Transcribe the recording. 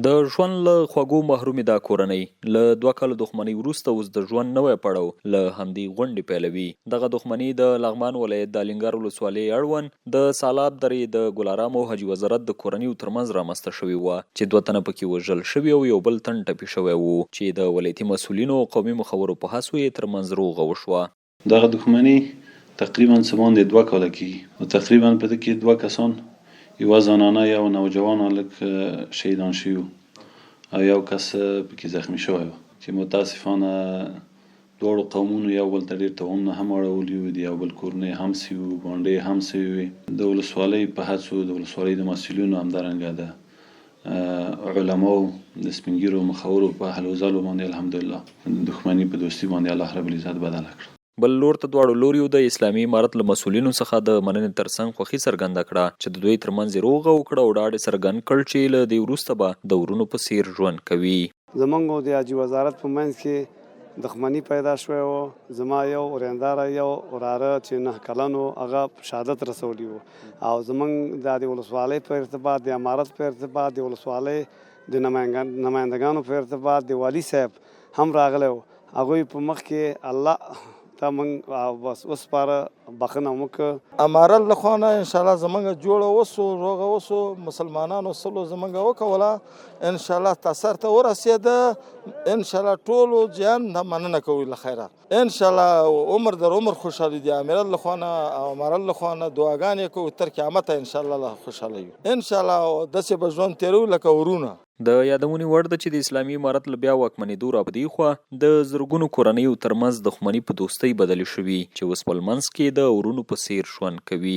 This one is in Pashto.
د ژوند له خوږو محرومې دا کورنۍ له 2 کالو دښمنۍ وروسته اوس د ژوند نوی پړاو له همدې غونډې پیلوي. دغه دښمني د لغمان ولایت د الینګار ولسوالۍ اړوند د سالاب درې د ګلارام او حاجي وزارت د کورنیو ترمنځ رامنځته شوې وه چې 2 تنه پکې وژل شوي او یو بل تن ټپي شوی و چې د ولایتي مسؤلینو او قومي مخورو په هڅو یې ترمنځ روغه وشوه. دغه دښمني تقریبا څه باندې 2 کاله کېږي او تقریبا په دې کې 2 کسان، یوه زنانه یو نوجوان هلک شهیدان شوي او یو کس پکې زخمی شوی و چې متاسفانه دواړو قومونو یو بل ته ډېر توغونه هم اړولي وو، د یو بل کورنۍ هم سوي وو، بانډې هم سوي وې. د ولسوالۍ په هڅو د ولسوالۍ د مسؤلینو همدارنګه د علماو د سپین ږیرو مخورو په هلو ځلو باندې الحمدلله دښمني په دوستي باندې الله رب العزت بدله کړه. بل لور ته دواړو لوریو د اسلامي امارت له مسؤلینو څخه د مننې ترڅنګ خوښي څرګنده کړه چې د دوی ترمنځ یې روغه وکړه او ډاډ یې څرګند کړ چې له دې وروسته به د ورونو په څیر ژوند کوي. زمونږ او د حاجي وزارت په منځ کې دښمني پیدا شوی و. زما یو ورېنداره یو وراره چې 9 کلن و هغه شهادت رسولی و او زمونږ د ولسوالۍ په ارتباط، د امارت په ارتباط، د ولسوالۍ د نمایندګانو په ارتباط د والي صاحب هم راغلی و. هغوی په مخ کې الله ته موږ بس وسپاره بخښنه وکړه. امارت له خوا نه انشاءالله زموږ جوړه وسو، روغه وسو، مسلمانانو سلو زموږ وکوله، انشاءالله تاثر ته ورسېده. انشاءالله ټولو جان نه مننه کوي له خیره. انشاءالله عمر در عمر خوشحالي د امارت له خوا نه او امارت له خوا نه دعاګانې کوو تر قیامته انشاءالله خوشحاله یو. انشاءالله داسې به ژوند تېرو لکه ورونه. د یادونې وړ ده چې د اسلامي امارت له بیا واکمنېدو را په دې خوا د زرګونو کورنیو ترمنځ دښمني په دوستۍ بدلې شوي چې اوس په لمنځ کې د ورونو په څیر ژوند کوي.